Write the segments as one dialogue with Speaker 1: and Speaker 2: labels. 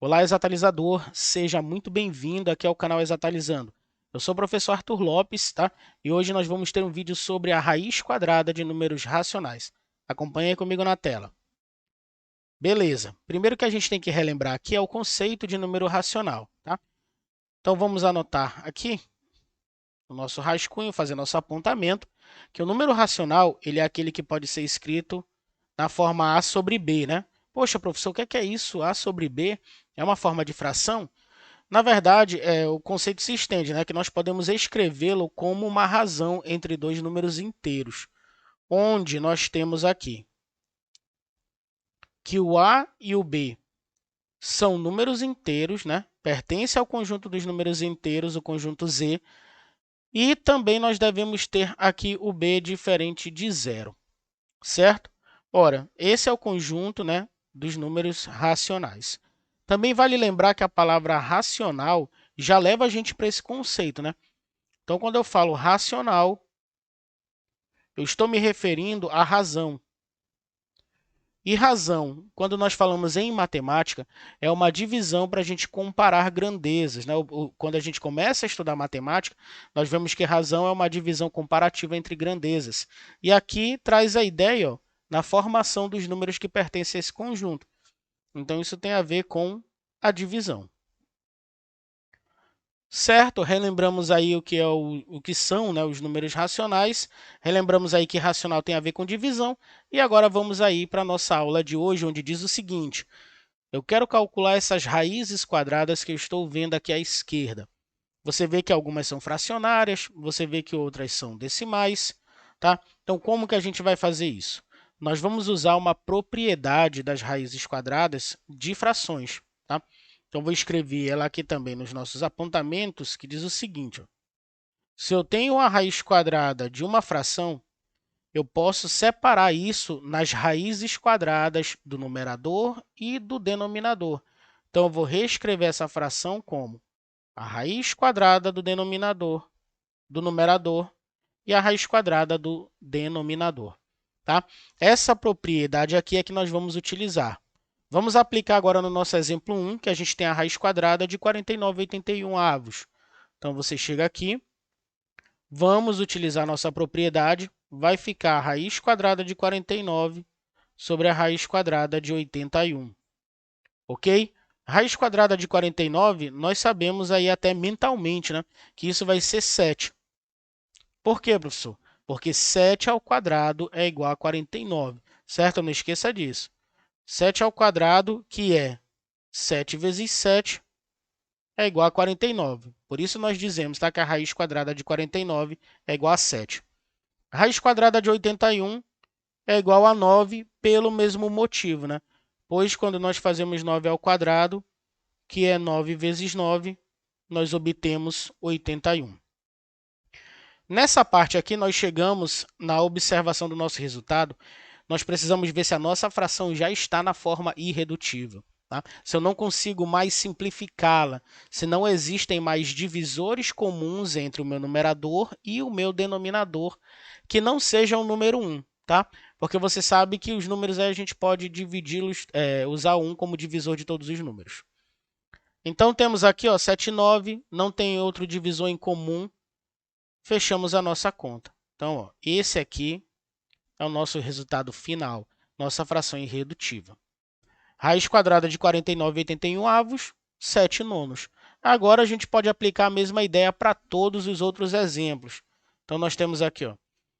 Speaker 1: Olá, exatalizador! Seja muito bem-vindo aqui ao canal Exatalizando. Eu sou o professor Arthur Lopes, tá? E hoje nós vamos ter um vídeo sobre a raiz quadrada de números racionais. Acompanhe comigo na tela. Beleza. Primeiro que a gente tem que relembrar aqui é o conceito de número racional, tá? Então vamos anotar aqui o nosso rascunho, fazer nosso apontamento, que o número racional ele é aquele que pode ser escrito na forma A sobre B, né? Poxa, professor, o que é isso? A sobre B é uma forma de fração? Na verdade, o conceito se estende, né, que nós podemos escrevê-lo como uma razão entre dois números inteiros, onde nós temos aqui que o A e o B são números inteiros, né, pertencem ao conjunto dos números inteiros, o conjunto Z, e também nós devemos ter aqui o B diferente de zero, certo? Ora, esse é o conjunto, né, dos números racionais. Também vale lembrar que a palavra racional já leva a gente para esse conceito, né? Então, quando eu falo racional, eu estou me referindo à razão. E razão, quando nós falamos em matemática, é uma divisão para a gente comparar grandezas, né? Quando a gente começa a estudar matemática, nós vemos que razão é uma divisão comparativa entre grandezas. E aqui traz a ideia, ó, na formação dos números que pertencem a esse conjunto. Então, isso tem a ver com a divisão. Certo, relembramos aí o que, o que são, né, os números racionais, relembramos aí que racional tem a ver com divisão, e agora vamos aí para a nossa aula de hoje, onde diz o seguinte: eu quero calcular essas raízes quadradas que eu estou vendo aqui à esquerda. Você vê que algumas são fracionárias, você vê que outras são decimais, tá? Então, como que a gente vai fazer isso? Nós vamos usar uma propriedade das raízes quadradas de frações, tá? Então, vou escrever ela aqui também nos nossos apontamentos, que diz o seguinte: ó, se eu tenho a raiz quadrada de uma fração, eu posso separar isso nas raízes quadradas do numerador e do denominador. Então, eu vou reescrever essa fração como a raiz quadrada do denominador, do numerador, e a raiz quadrada do denominador. Tá? Essa propriedade aqui é que nós vamos utilizar. Vamos aplicar agora no nosso exemplo 1, que a gente tem a raiz quadrada de 49,81 avos. Então, você chega aqui, vamos utilizar nossa propriedade, vai ficar a raiz quadrada de 49 sobre a raiz quadrada de 81. Ok? Raiz quadrada de 49, nós sabemos aí até mentalmente, né, que isso vai ser 7. Por quê, professor? Porque 7 ao quadrado é igual a 49, certo? Não esqueça disso. 7 ao quadrado, que é 7 vezes 7, é igual a 49. Por isso, nós dizemos, tá, que a raiz quadrada de 49 é igual a 7. A raiz quadrada de 81 é igual a 9 pelo mesmo motivo, né? Pois, quando nós fazemos 9 ao quadrado, que é 9 vezes 9, nós obtemos 81. Nessa parte aqui, nós chegamos na observação do nosso resultado. Nós precisamos ver se a nossa fração já está na forma irredutível. Tá? Se eu não consigo mais simplificá-la, se não existem mais divisores comuns entre o meu numerador e o meu denominador, que não seja o número 1. Tá? Porque você sabe que os números aí a gente pode dividi-los, usar o 1 como divisor de todos os números. Então, temos aqui ó, 7 e 9, não tem outro divisor em comum, fechamos a nossa conta. Então, ó, esse aqui é o nosso resultado final, nossa fração irredutível. Raiz quadrada de 49,81 avos, 7 nonos. Agora, a gente pode aplicar a mesma ideia para todos os outros exemplos. Então, nós temos aqui, ó,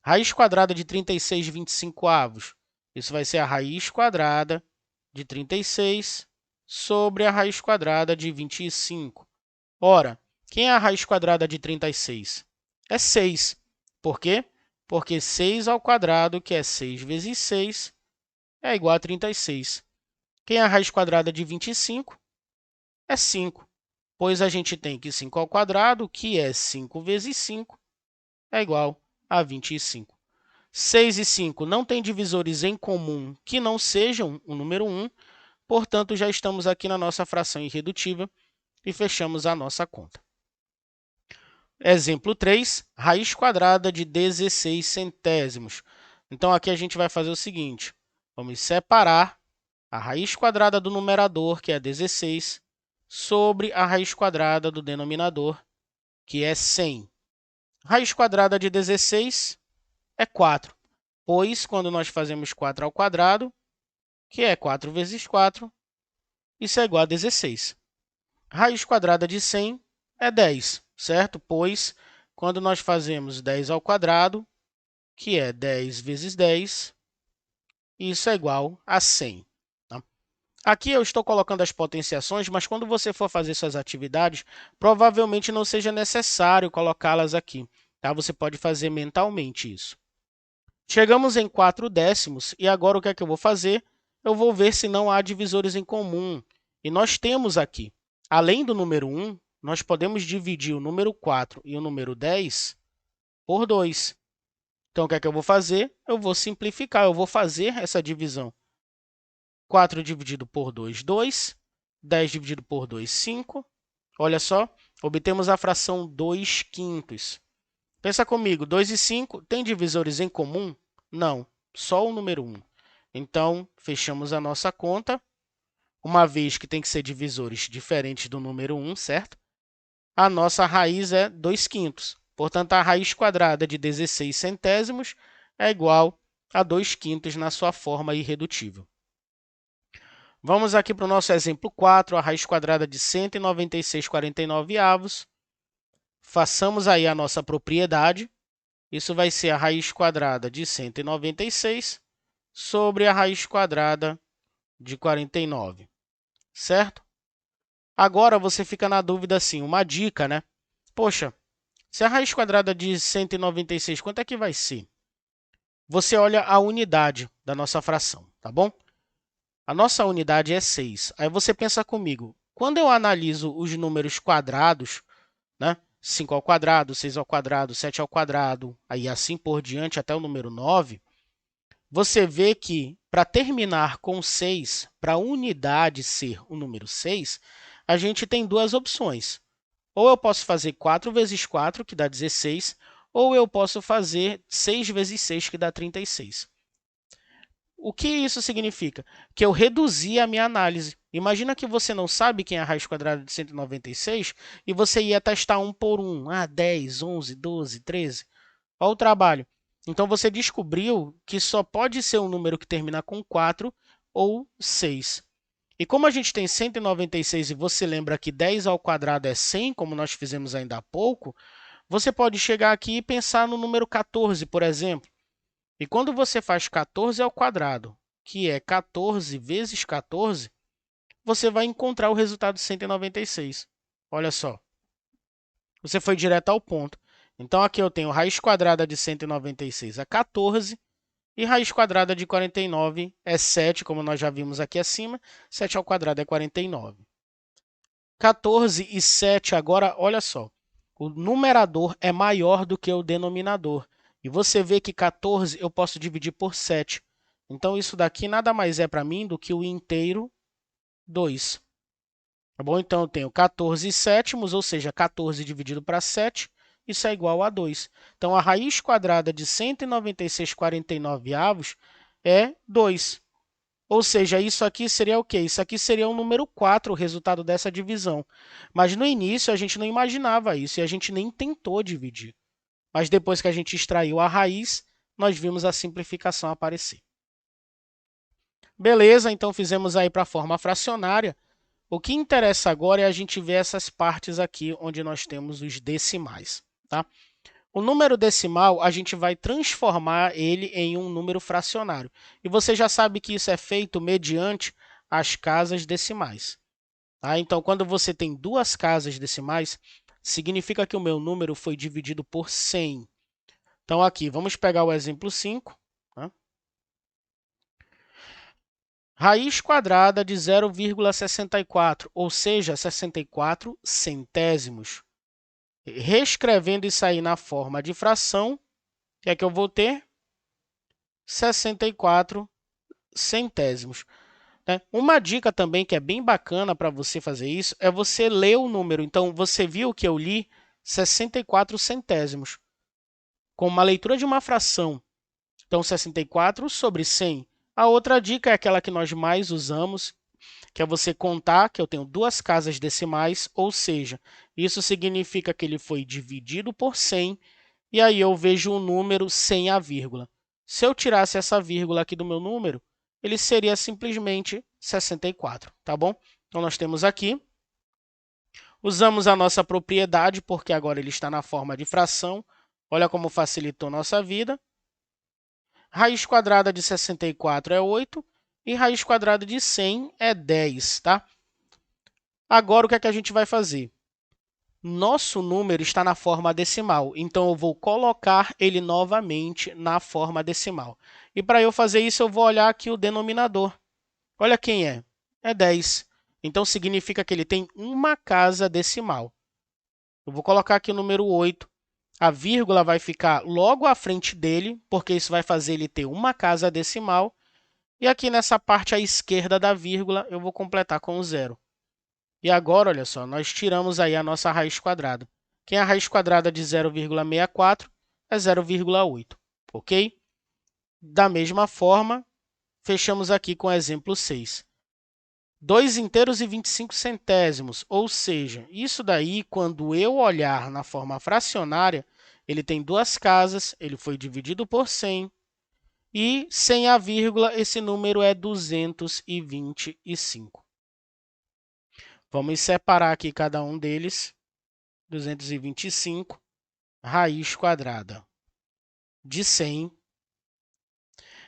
Speaker 1: raiz quadrada de 36,25 avos. Isso vai ser a raiz quadrada de 36 sobre a raiz quadrada de 25. Ora, quem é a raiz quadrada de 36? É 6. Por quê? Porque 6 ao quadrado, que é 6 vezes 6, é igual a 36. Quem é a raiz quadrada de 25? É 5, pois a gente tem que 5 ao quadrado, que é 5 vezes 5, é igual a 25. 6 e 5 não têm divisores em comum que não sejam o número 1, portanto, já estamos aqui na nossa fração irredutível e fechamos a nossa conta. Exemplo 3, raiz quadrada de 16 centésimos. Então, aqui a gente vai fazer o seguinte, vamos separar a raiz quadrada do numerador, que é 16, sobre a raiz quadrada do denominador, que é 100. Raiz quadrada de 16 é 4, pois quando nós fazemos 4 ao quadrado, que é 4 vezes 4, isso é igual a 16. Raiz quadrada de 100 é 10, certo? Pois quando nós fazemos 10 ao quadrado, que é 10 vezes 10, isso é igual a 100. Tá? Aqui eu estou colocando as potenciações, mas quando você for fazer suas atividades, provavelmente não seja necessário colocá-las aqui. Tá? Você pode fazer mentalmente isso. Chegamos em 4 décimos e agora o que é que eu vou fazer? Eu vou ver se não há divisores em comum. E nós temos aqui, além do número 1, nós podemos dividir o número 4 e o número 10 por 2. Então, o que é que eu vou fazer? Eu vou simplificar, eu vou fazer essa divisão. 4 dividido por 2, 2. 10 dividido por 2, 5. Olha só, obtemos a fração 2 quintos. Pensa comigo, 2 e 5 têm divisores em comum? Não, só o número 1. Então, fechamos a nossa conta, uma vez que tem que ser divisores diferentes do número 1, certo? A nossa raiz é 2 quintos. Portanto, a raiz quadrada de 16 centésimos é igual a 2 quintos na sua forma irredutível. Vamos aqui para o nosso exemplo 4, a raiz quadrada de 196,49 avos. Façamos aí a nossa propriedade. Isso vai ser a raiz quadrada de 196 sobre a raiz quadrada de 49, certo? Agora, você fica na dúvida assim, uma dica, né? Poxa, se a raiz quadrada de 196, quanto é que vai ser? Você olha a unidade da nossa fração, tá bom? A nossa unidade é 6. Aí você pensa comigo, quando eu analiso os números quadrados, né? 5 ao quadrado, 6 ao quadrado, 7 ao quadrado, aí assim por diante até o número 9, você vê que, para terminar com 6, para a unidade ser o número 6, a gente tem duas opções. Ou eu posso fazer 4 vezes 4, que dá 16, ou eu posso fazer 6 vezes 6, que dá 36. O que isso significa? Que eu reduzi a minha análise. Imagina que você não sabe quem é a raiz quadrada de 196 e você ia testar um por um. 10, 11, 12, 13. Olha o trabalho. Então, você descobriu que só pode ser um número que termina com 4 ou 6. E como a gente tem 196 e você lembra que 10 ao quadrado é 100, como nós fizemos ainda há pouco, você pode chegar aqui e pensar no número 14, por exemplo. E quando você faz 14 ao quadrado, que é 14 vezes 14, você vai encontrar o resultado de 196. Olha só, você foi direto ao ponto. Então, aqui eu tenho raiz quadrada de 196 é 14 e raiz quadrada de 49 é 7, como nós já vimos aqui acima. 7 ao quadrado é 49. 14 e 7 agora, olha só, o numerador é maior do que o denominador. E você vê que 14 eu posso dividir por 7. Então, isso daqui nada mais é para mim do que o inteiro 2. Tá bom? Então, eu tenho 14 sétimos, ou seja, 14 dividido para 7, isso é igual a 2. Então, a raiz quadrada de 196,49 avos é 2. Ou seja, isso aqui seria o quê? Isso aqui seria o número 4, o resultado dessa divisão. Mas no início a gente não imaginava isso e a gente nem tentou dividir. Mas depois que a gente extraiu a raiz, nós vimos a simplificação aparecer. Beleza, então fizemos aí para a forma fracionária. O que interessa agora é a gente ver essas partes aqui onde nós temos os decimais. Tá? O número decimal, a gente vai transformar ele em um número fracionário. E você já sabe que isso é feito mediante as casas decimais. Tá? Então, quando você tem duas casas decimais, significa que o meu número foi dividido por 100. Então, aqui, vamos pegar o exemplo 5. Tá? Raiz quadrada de 0,64, ou seja, 64 centésimos. Reescrevendo isso aí na forma de fração, o que é que eu vou ter? 64 centésimos. Né? Uma dica também que é bem bacana para você fazer isso é você ler o número. Então, você viu que eu li 64 centésimos. Com uma leitura de uma fração. Então, 64 sobre 100. A outra dica é aquela que nós mais usamos, que é você contar que eu tenho duas casas decimais, ou seja, isso significa que ele foi dividido por 100, e aí eu vejo um número sem a vírgula. Se eu tirasse essa vírgula aqui do meu número, ele seria simplesmente 64, tá bom? Então, nós temos aqui, usamos a nossa propriedade, porque agora ele está na forma de fração. Olha como facilitou nossa vida. Raiz quadrada de 64 é 8 e raiz quadrada de 100 é 10, tá? Agora, o que é que a gente vai fazer? Nosso número está na forma decimal, então eu vou colocar ele novamente na forma decimal. E para eu fazer isso, eu vou olhar aqui o denominador. Olha quem é. É 10. Então, significa que ele tem uma casa decimal. Eu vou colocar aqui o número 8. A vírgula vai ficar logo à frente dele, porque isso vai fazer ele ter uma casa decimal. E aqui nessa parte à esquerda da vírgula, eu vou completar com o zero. E agora, olha só, nós tiramos aí a nossa raiz quadrada. Quem é a raiz quadrada de 0,64 é 0,8, ok? Da mesma forma, fechamos aqui com o exemplo 6. 2 inteiros e 25 centésimos, ou seja, isso daí, quando eu olhar na forma fracionária, ele tem duas casas, ele foi dividido por 100, e sem a vírgula, esse número é 225. Vamos separar aqui cada um deles. 225, raiz quadrada de 100.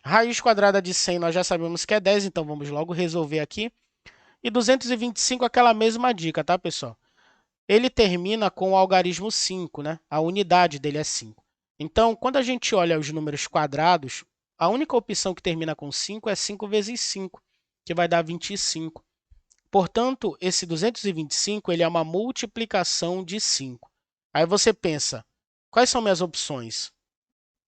Speaker 1: Raiz quadrada de 100 nós já sabemos que é 10, então vamos logo resolver aqui. E 225, aquela mesma dica, tá, pessoal? Ele termina com o algarismo 5, né? A unidade dele é 5. Então, quando a gente olha os números quadrados, a única opção que termina com 5 é 5 vezes 5, que vai dar 25. Portanto, esse 225 ele é uma multiplicação de 5. Aí você pensa, quais são minhas opções?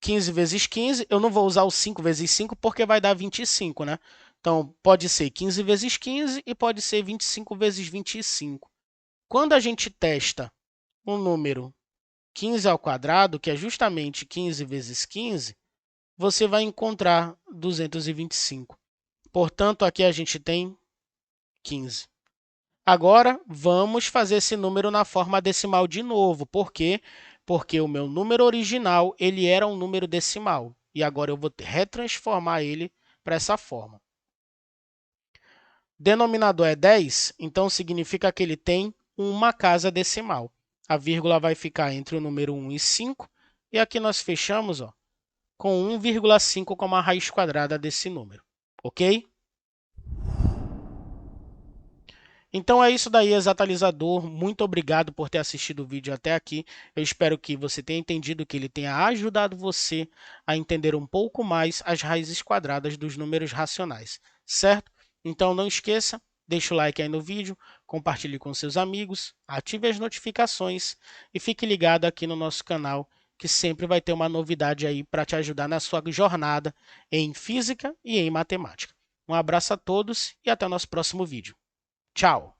Speaker 1: 15 vezes 15, eu não vou usar o 5 vezes 5 porque vai dar 25, né? Então, pode ser 15 vezes 15 e pode ser 25 vezes 25. Quando a gente testa um número 15 ao quadrado, que é justamente 15 vezes 15, você vai encontrar 225. Portanto, aqui a gente tem 15. Agora, vamos fazer esse número na forma decimal de novo. Por quê? Porque o meu número original ele era um número decimal. E agora eu vou retransformar ele para essa forma. Denominador é 10, então significa que ele tem uma casa decimal. A vírgula vai ficar entre o número 1 e 5. E aqui nós fechamos com 1,5 como a raiz quadrada desse número. Ok? Então é isso daí, exatalizador. Muito obrigado por ter assistido o vídeo até aqui. Eu espero que você tenha entendido, que ele tenha ajudado você a entender um pouco mais as raízes quadradas dos números racionais, certo? Então não esqueça, deixa o like aí no vídeo, compartilhe com seus amigos, ative as notificações e fique ligado aqui no nosso canal, que sempre vai ter uma novidade aí para te ajudar na sua jornada em física e em matemática. Um abraço a todos e até o nosso próximo vídeo. Tchau!